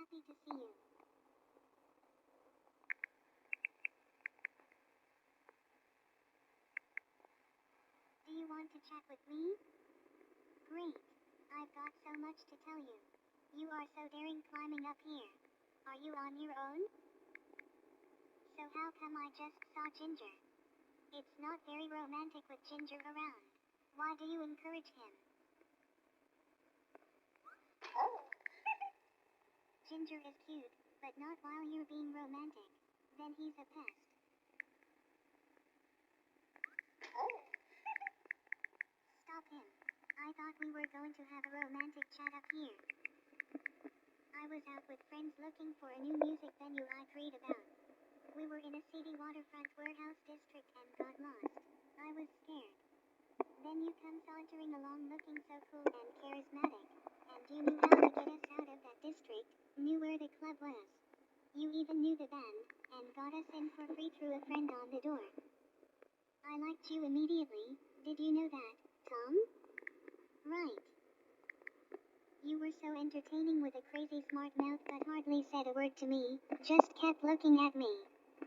happy to see you. Do you want to chat with me? Great. I've got so much to tell you. You are so daring climbing up here. Are you on your own? So how come I just saw Ginger? It's not very romantic with Ginger around. Why do you encourage him? Ginger is cute, but not while you're being romantic. Then he's a pest. Stop him. I thought we were going to have a romantic chat up here. I was out with friends looking for a new music venue I'd read about. We were in a seedy waterfront warehouse district and got lost. I was scared. Then you come sauntering along looking so cool and charismatic. And you knew how to get us out of that district, knew where the club was. You even knew the band, and got us in for free through a friend on the door. I liked you immediately, did you know that, Tom? Right. You were so entertaining with a crazy smart mouth but hardly said a word to me, just kept looking at me.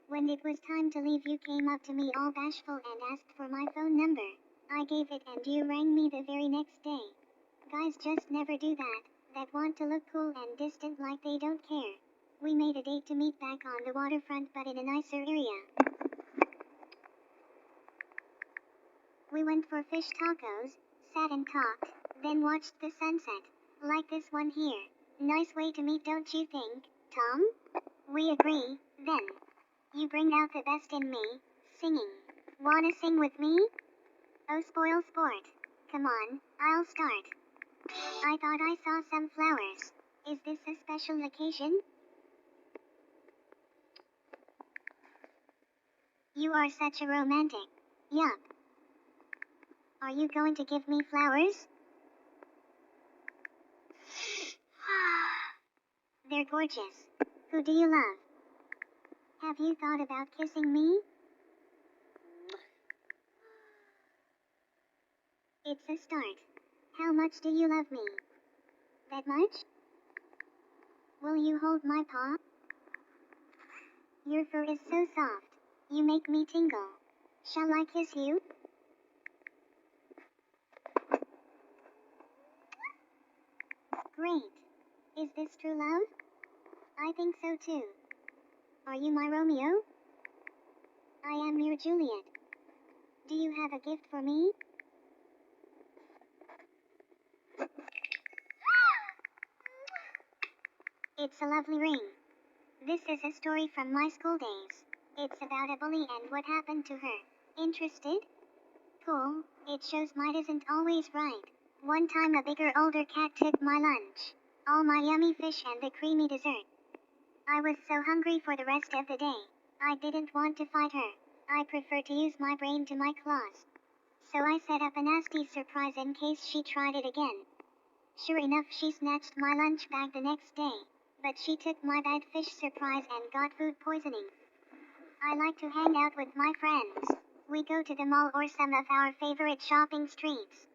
When it was time to leave you came up to me all bashful and asked for my phone number. I gave it and you rang me the very next day. Guys just never do that want to look cool and distant like they don't care. We made a date to meet back on the waterfront but in a nicer area. We went for fish tacos, sat and talked, then watched the sunset. Like this one here. Nice way to meet, don't you think, Tom? We agree, then. You bring out the best in me, singing. Wanna sing with me? Oh, spoil sport. Come on, I'll start. I thought I saw some flowers. Is this a special occasion? You are such a romantic. Yup. Are you going to give me flowers? They're gorgeous. Who do you love? Have you thought about kissing me? It's a start. How much do you love me? That much? Will you hold my paw? Your fur is so soft. You make me tingle. Shall I kiss you? Great. Is this true love? I think so too. Are you my Romeo? I am your Juliet. Do you have a gift for me? It's a lovely ring. This is a story from my school days. It's about a bully and what happened to her. Interested? Cool, it shows might isn't always right. One time a bigger older cat took my lunch. All my yummy fish and the creamy dessert. I was so hungry for the rest of the day. I didn't want to fight her. I prefer to use my brain to my claws. So I set up a nasty surprise in case she tried it again. Sure enough, she snatched my lunch bag the next day. But she took my bad fish surprise and got food poisoning. I like to hang out with my friends. We go to the mall or some of our favorite shopping streets.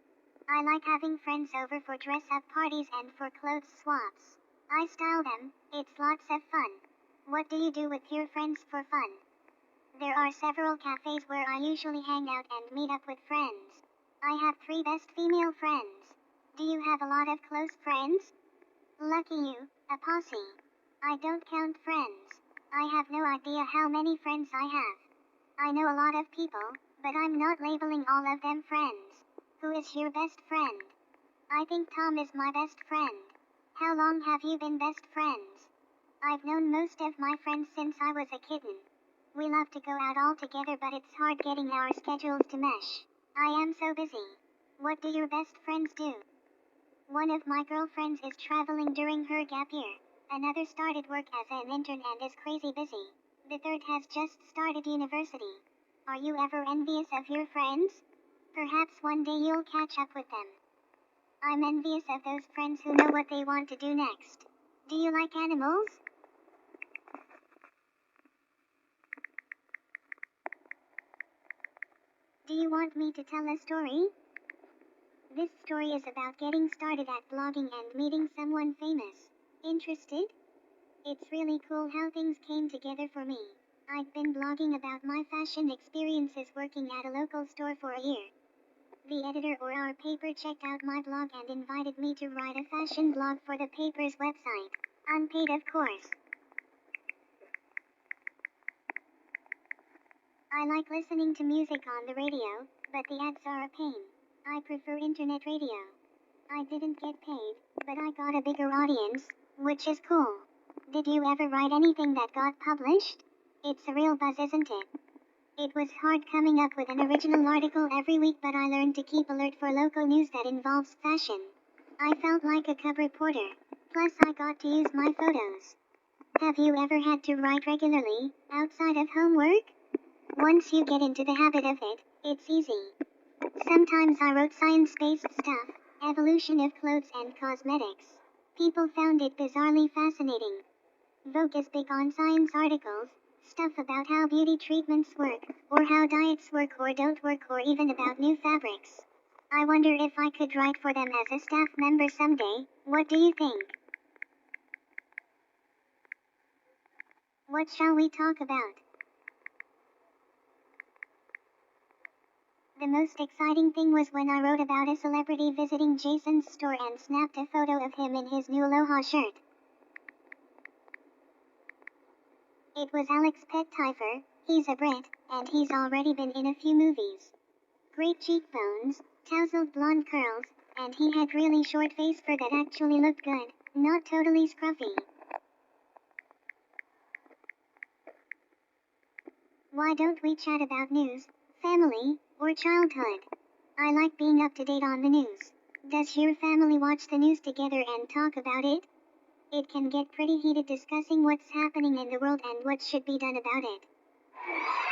I like having friends over for dress-up parties and for clothes swaps. I style them, it's lots of fun. What do you do with your friends for fun? There are several cafes where I usually hang out and meet up with friends. I have 3 best female friends. Do you have a lot of close friends? Lucky you, a posse. I don't count friends. I have no idea how many friends I have. I know a lot of people, but I'm not labeling all of them friends. Who is your best friend? I think Tom is my best friend. How long have you been best friends? I've known most of my friends since I was a kitten. We love to go out all together but it's hard getting our schedules to mesh. I am so busy. What do your best friends do? One of my girlfriends is traveling during her gap year. Another started work as an intern and is crazy busy. The third has just started university. Are you ever envious of your friends? Perhaps one day you'll catch up with them. I'm envious of those friends who know what they want to do next. Do you like animals? Do you want me to tell a story? This story is about getting started at blogging and meeting someone famous. Interested? It's really cool how things came together for me. I'd been blogging about my fashion experiences working at a local store for a year. The editor of our paper checked out my blog and invited me to write a fashion blog for the paper's website. Unpaid, of course. I like listening to music on the radio, but the ads are a pain. I prefer internet radio. I didn't get paid, but I got a bigger audience, which is cool. Did you ever write anything that got published? It's a real buzz, isn't it? It was hard coming up with an original article every week, but I learned to keep alert for local news that involves fashion. I felt like a cub reporter. Plus, I got to use my photos. Have you ever had to write regularly, outside of homework? Once you get into the habit of it, it's easy. Sometimes I wrote science-based stuff, evolution of clothes and cosmetics. People found it bizarrely fascinating. Vogue is big on science articles, stuff about how beauty treatments work, or how diets work or don't work, or even about new fabrics. I wonder if I could write for them as a staff member someday. What do you think? What shall we talk about? The most exciting thing was when I wrote about a celebrity visiting Jason's store and snapped a photo of him in his new Aloha shirt. It was Alex Pettyfer. He's a Brit, and he's already been in a few movies. Great cheekbones, tousled blonde curls, and he had really short face fur that actually looked good, not totally scruffy. Why don't we chat about news, family, or childhood? I like being up to date on the news. Does your family watch the news together and talk about it? It can get pretty heated discussing what's happening in the world and what should be done about it.